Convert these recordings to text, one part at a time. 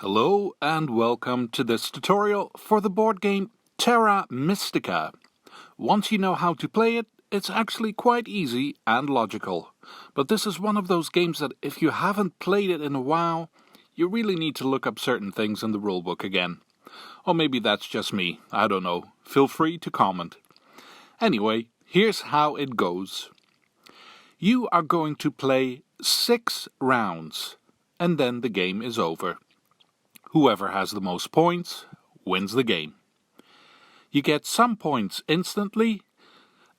Hello and welcome to this tutorial for the board game Terra Mystica. Once you know how to play it, it's actually quite easy and logical. But this is one of those games that if you haven't played it in a while, you really need to look up certain things in the rulebook again. Or maybe that's just me, I don't know. Feel free to comment. Anyway, here's how it goes. You are going to play 6 rounds, and then the game is over. Whoever has the most points wins the game. You get some points instantly,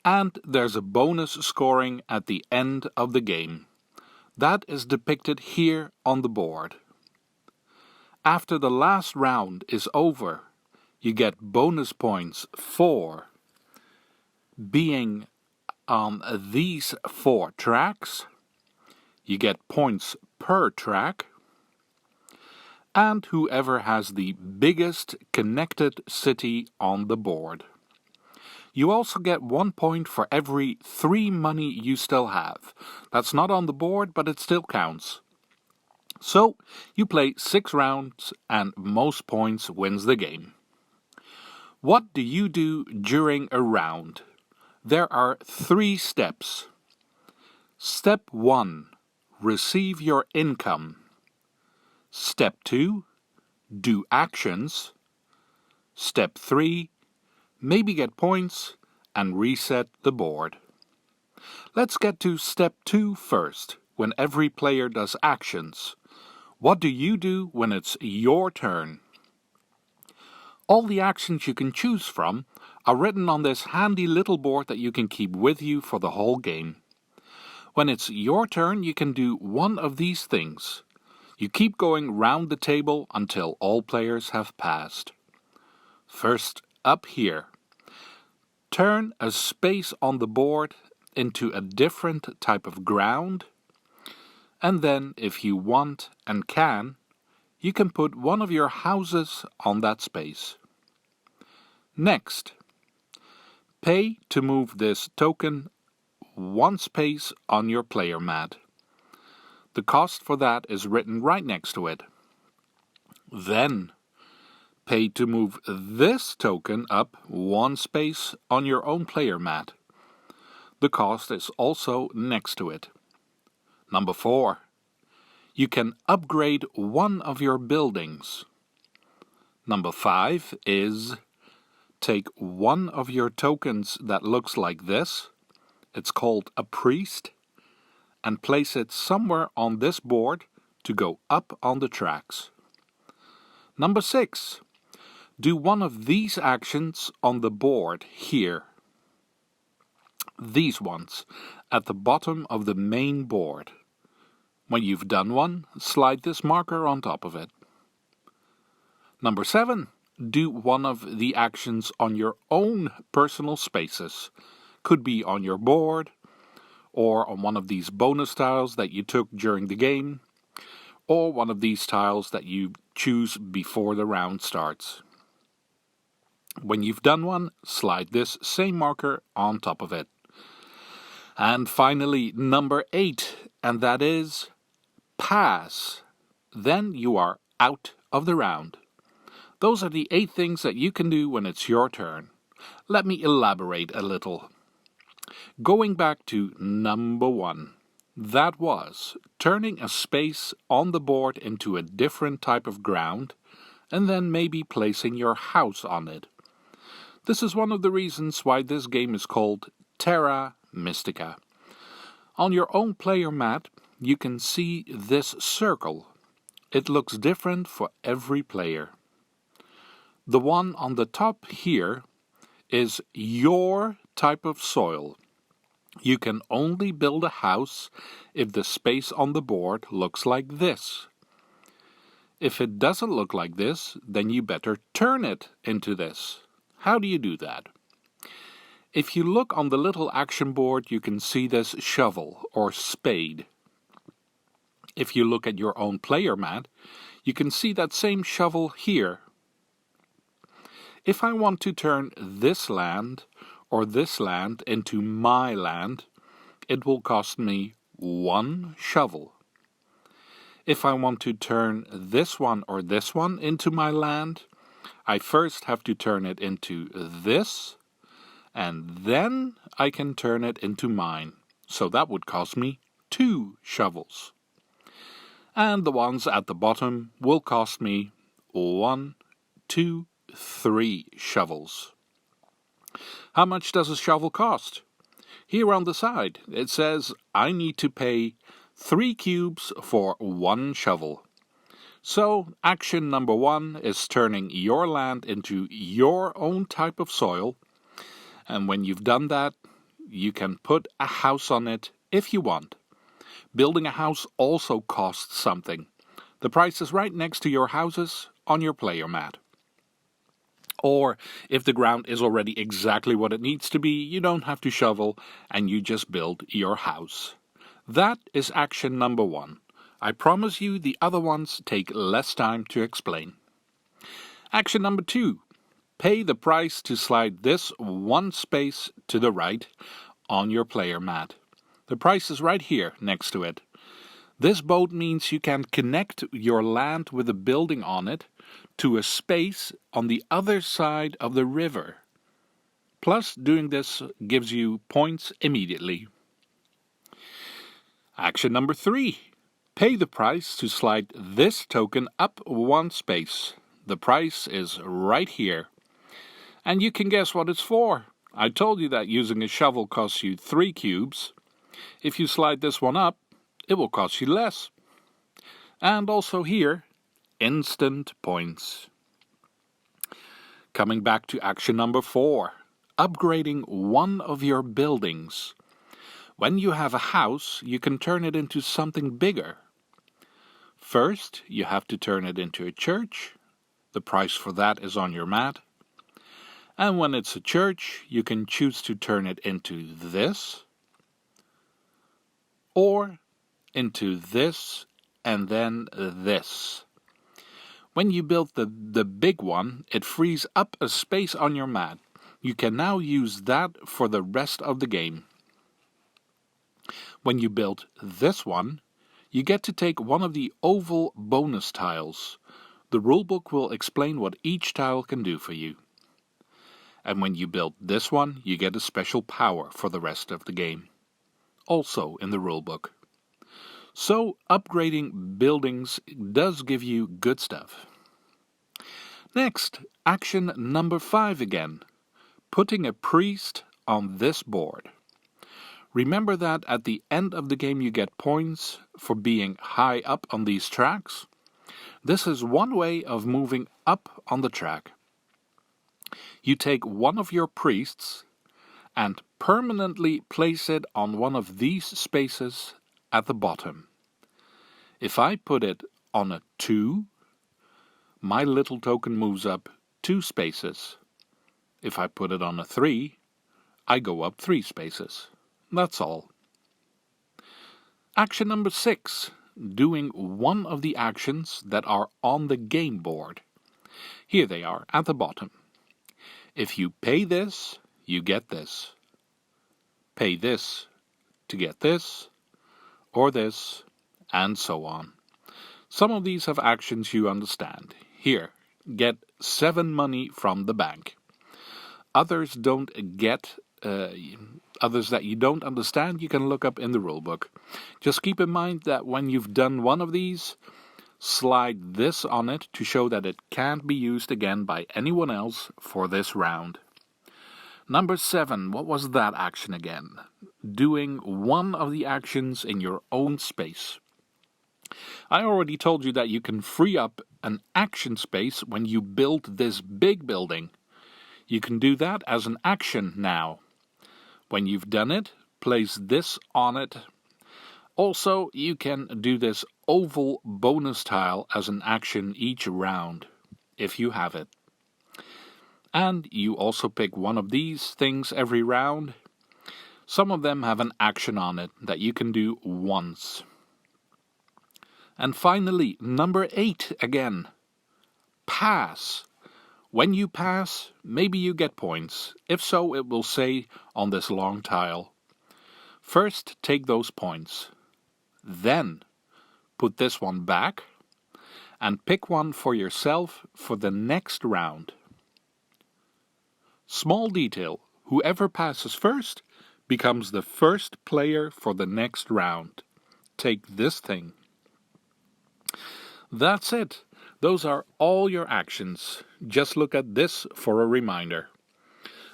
and there's a bonus scoring at the end of the game. That is depicted here on the board. After the last round is over, you get bonus points for being on these 4 tracks. You get points per track. And whoever has the biggest connected city on the board. You also get 1 point for every 3 money you still have. That's not on the board, but it still counts. So, you play 6 rounds and most points wins the game. What do you do during a round? There are 3 steps. Step 1. Receive your income. Step 2, do actions. Step 3, maybe get points and reset the board. Let's get to step 2 first, when every player does actions. What do you do when it's your turn? All the actions you can choose from are written on this handy little board that you can keep with you for the whole game. When it's your turn, you can do one of these things. You keep going round the table until all players have passed. First, up here. Turn a space on the board into a different type of ground, and then, if you want and can, you can put one of your houses on that space. Next, pay to move this token 1 space on your player mat. The cost for that is written right next to it. Then, pay to move this token up 1 space on your own player mat. The cost is also next to it. Number 4. You can upgrade one of your buildings. Number 5 is take one of your tokens that looks like this. It's called a priest. And place it somewhere on this board to go up on the tracks. Number 6. Do one of these actions on the board here. These ones, at the bottom of the main board. When you've done one, slide this marker on top of it. Number 7. Do one of the actions on your own personal spaces. Could be on your board, or on one of these bonus tiles that you took during the game, or one of these tiles that you choose before the round starts. When you've done one, slide this same marker on top of it. And finally, number 8, and that is pass. Then you are out of the round. Those are the 8 things that you can do when it's your turn. Let me elaborate a little. Going back to number 1, that was turning a space on the board into a different type of ground and then maybe placing your house on it. This is one of the reasons why this game is called Terra Mystica. On your own player mat, you can see this circle. It looks different for every player. The one on the top here is your type of soil. You can only build a house if the space on the board looks like this. If it doesn't look like this, then you better turn it into this. How do you do that? If you look on the little action board, you can see this shovel or spade. If you look at your own player mat, you can see that same shovel here. If I want to turn this land or this land into my land, it will cost me 1 shovel. If I want to turn this one or this one into my land, I first have to turn it into this, and then I can turn it into mine. So that would cost me 2 shovels. And the ones at the bottom will cost me 1, 2, 3 shovels. How much does a shovel cost? Here on the side it says I need to pay 3 cubes for 1 shovel. So action number 1 is turning your land into your own type of soil, and when you've done that, you can put a house on it if you want. Building a house also costs something. The price is right next to your houses on your player mat. Or if the ground is already exactly what it needs to be, you don't have to shovel and you just build your house. That is action number 1. I promise you the other ones take less time to explain. Action number 2. Pay the price to slide this 1 space to the right on your player mat. The price is right here next to it. This boat means you can connect your land with a building on it to a space on the other side of the river. Plus, doing this gives you points immediately. Action number 3. Pay the price to slide this token up 1 space. The price is right here. And you can guess what it's for. I told you that using a shovel costs you 3 cubes. If you slide this one up, it will cost you less. And also here, instant points. Coming back to action number 4. Upgrading one of your buildings. When you have a house, you can turn it into something bigger. First, you have to turn it into a church. The price for that is on your mat. And when it's a church, you can choose to turn it into this, or into this, and then this. When you build the big one, it frees up a space on your mat. You can now use that for the rest of the game. When you build this one, you get to take one of the oval bonus tiles. The rulebook will explain what each tile can do for you. And when you build this one, you get a special power for the rest of the game. Also in the rulebook. So upgrading buildings does give you good stuff. Next, action number 5 again. Putting a priest on this board. Remember that at the end of the game you get points for being high up on these tracks. This is one way of moving up on the track. You take one of your priests and permanently place it on one of these spaces at the bottom. If I put it on a 2, my little token moves up 2 spaces. If I put it on a 3, I go up 3 spaces. That's all. Action number 6. Doing one of the actions that are on the game board. Here they are at the bottom. If you pay this, you get this. Pay this to get this, or this, and so on. Some of these have actions you understand. Here, get 7 money from the bank. Others don't get, others that you don't understand, you can look up in the rulebook. Just keep in mind that when you've done one of these, slide this on it to show that it can't be used again by anyone else for this round. Number 7, what was that action again? Doing one of the actions in your own space. I already told you that you can free up an action space when you build this big building. You can do that as an action now. When you've done it, place this on it. Also, you can do this oval bonus tile as an action each round, if you have it. And you also pick one of these things every round. Some of them have an action on it that you can do once. And finally, number 8 again. Pass. When you pass, maybe you get points. If so, it will say on this long tile. First, take those points. Then, put this one back and pick one for yourself for the next round. Small detail, whoever passes first becomes the first player for the next round. Take this thing. That's it. Those are all your actions. Just look at this for a reminder.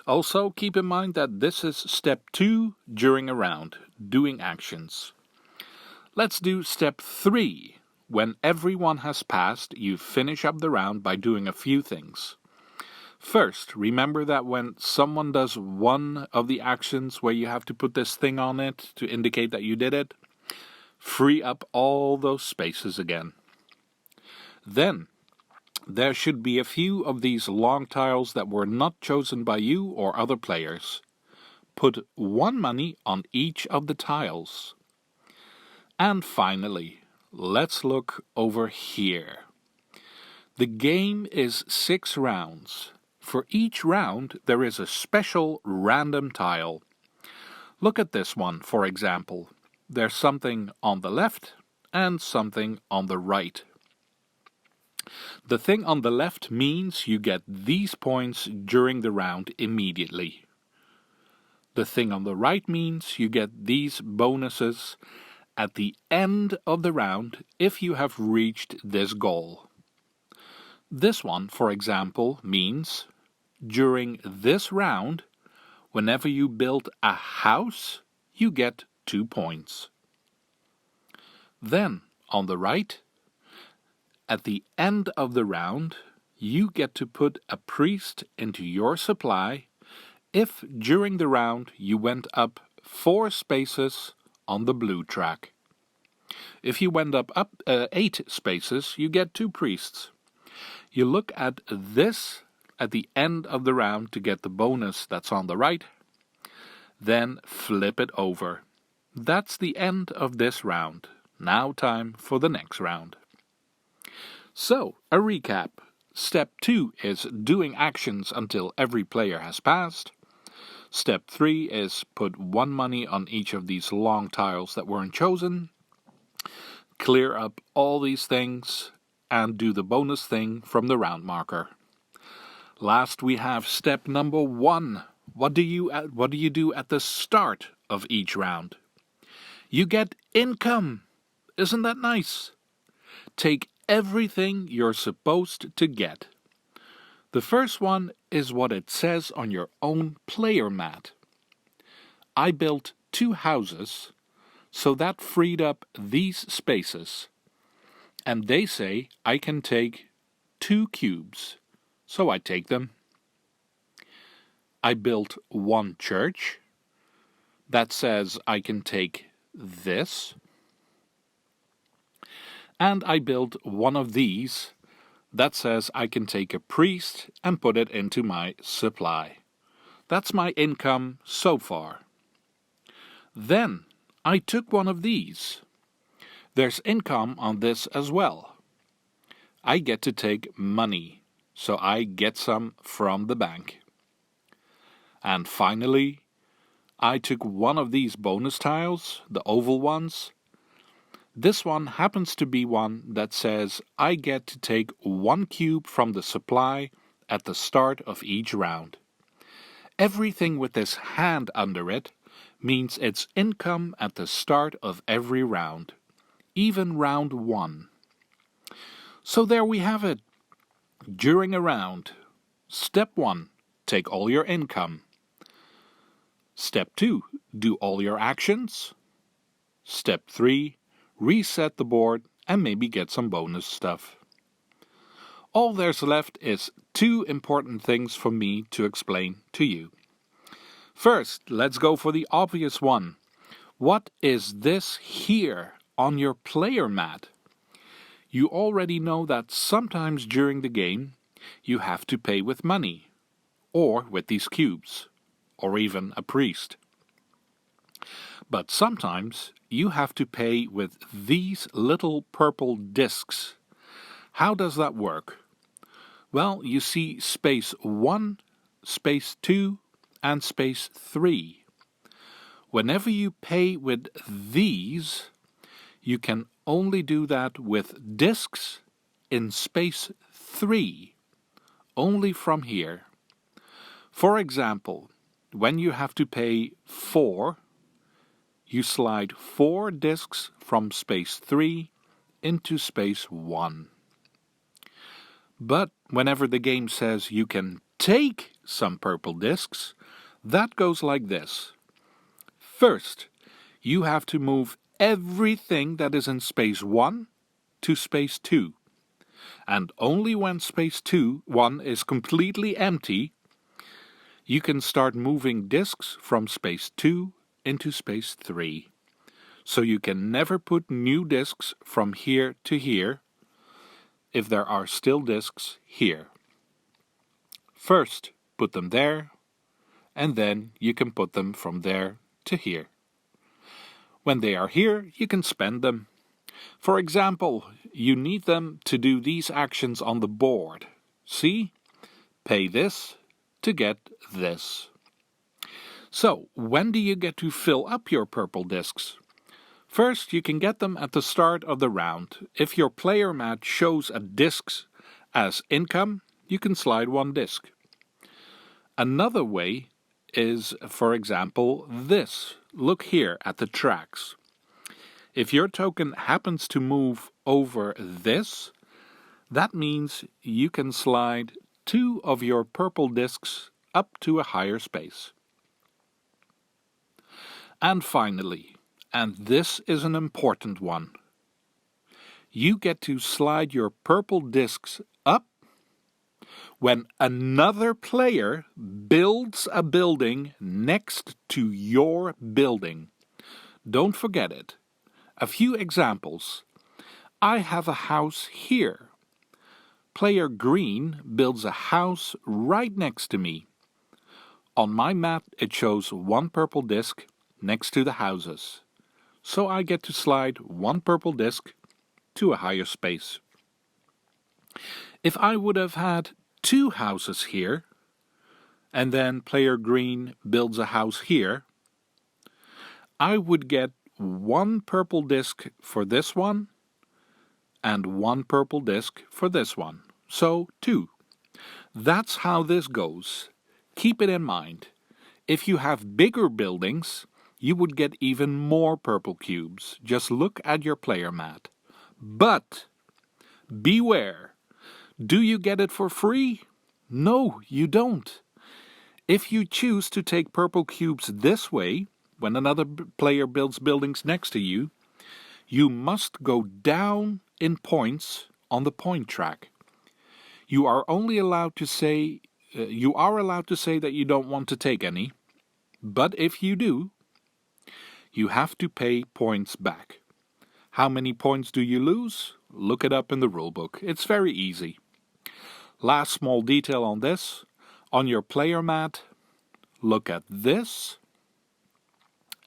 Also, keep in mind that this is step 2 during a round, doing actions. Let's do step 3. When everyone has passed, you finish up the round by doing a few things. First, remember that when someone does one of the actions where you have to put this thing on it to indicate that you did it, free up all those spaces again. Then, there should be a few of these long tiles that were not chosen by you or other players. Put 1 money on each of the tiles. And finally, let's look over here. The game is 6 rounds. For each round, there is a special random tile. Look at this one, for example. There's something on the left and something on the right. The thing on the left means you get these points during the round immediately. The thing on the right means you get these bonuses at the end of the round if you have reached this goal. This one, for example, means during this round, whenever you build a house, you get 2 points. Then, on the right, at the end of the round, you get to put a priest into your supply if during the round you went up 4 spaces on the blue track. If you went up 8 spaces, you get 2 priests. You look at this at the end of the round to get the bonus that's on the right, then flip it over. That's the end of this round. Now time for the next round. So, a recap. Step 2 is doing actions until every player has passed. Step 3 is put 1 money on each of these long tiles that weren't chosen. Clear up all these things and do the bonus thing from the round marker. Last we have step number 1. What do you do at the start of each round? You get income. Isn't that nice? Take everything you're supposed to get. The first one is what it says on your own player mat. I built 2 houses, so that freed up these spaces. And they say I can take 2 cubes, so I take them. I built 1 church. That says I can take this. And I built 1 of these. That says I can take a priest and put it into my supply. That's my income so far. Then I took 1 of these. There's income on this as well. I get to take money, so I get some from the bank. And finally, I took 1 of these bonus tiles, the oval ones. This one happens to be one that says I get to take 1 cube from the supply at the start of each round. Everything with this hand under it means it's income at the start of every round, even round 1. So there we have it. During a round, step 1, take all your income. Step 2, do all your actions. Step 3, reset the board and maybe get some bonus stuff. All there's left is 2 important things for me to explain to you. First, let's go for the obvious one. What is this here on your player mat? You already know that sometimes during the game you have to pay with money, or with these cubes, or even a priest. But sometimes you have to pay with these little purple discs. How does that work? Well, you see space 1, space 2, and space 3. Whenever you pay with these, you can only do that with discs in space 3, only from here. For example, when you have to pay 4, you slide 4 discs from space 3 into space 1. But whenever the game says you can take some purple discs, that goes like this. First, you have to move everything that is in space 1 to space 2. And only when space 1 is completely empty, you can start moving discs from space 2 into space 3. So you can never put new discs from here to here if there are still discs here. First, put them there, and then you can put them from there to here. When they are here, you can spend them. For example, you need them to do these actions on the board. See? Pay this to get this. So, when do you get to fill up your purple discs? First, you can get them at the start of the round. If your player mat shows a discs as income, you can slide 1 disc. Another way is, for example, this. Look here at the tracks. If your token happens to move over this, that means you can slide 2 of your purple discs up to a higher space. And finally, and this is an important one, you get to slide your purple discs up when another player builds a building next to your building. Don't forget it. A few examples. I have a house here. Player green builds a house right next to me. On my map it shows 1 purple disc next to the houses. So I get to slide 1 purple disc to a higher space. If I would have had 2 houses here, and then player green builds a house here, I would get 1 purple disc for this one, and 1 purple disc for this one. So 2. That's how this goes. Keep it in mind. If you have bigger buildings, you would get even more purple cubes. Just look at your player mat. But beware. Do you get it for free? No, you don't. If you choose to take purple cubes this way, when another player builds buildings next to you, you must go down in points on the point track. You are allowed to say that you don't want to take any, but if you do, you have to pay points back. How many points do you lose? Look it up in the rulebook. It's very easy. Last small detail on this. On your player mat, look at this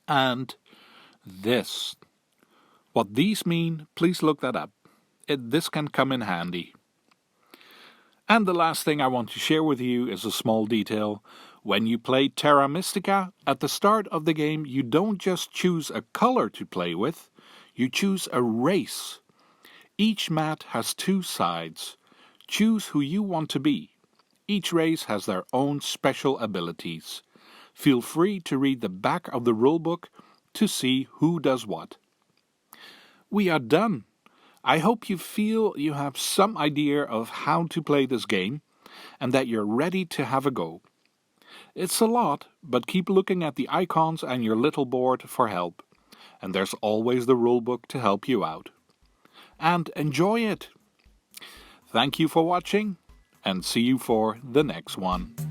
and this. What these mean, please look that up. This can come in handy. And the last thing I want to share with you is a small detail. When you play Terra Mystica, at the start of the game you don't just choose a color to play with, you choose a race. Each mat has 2 sides. Choose who you want to be. Each race has their own special abilities. Feel free to read the back of the rulebook to see who does what. We are done. I hope you feel you have some idea of how to play this game and that you're ready to have a go. It's a lot, but keep looking at the icons and your little board for help. And there's always the rulebook to help you out. And enjoy it! Thank you for watching, and see you for the next one.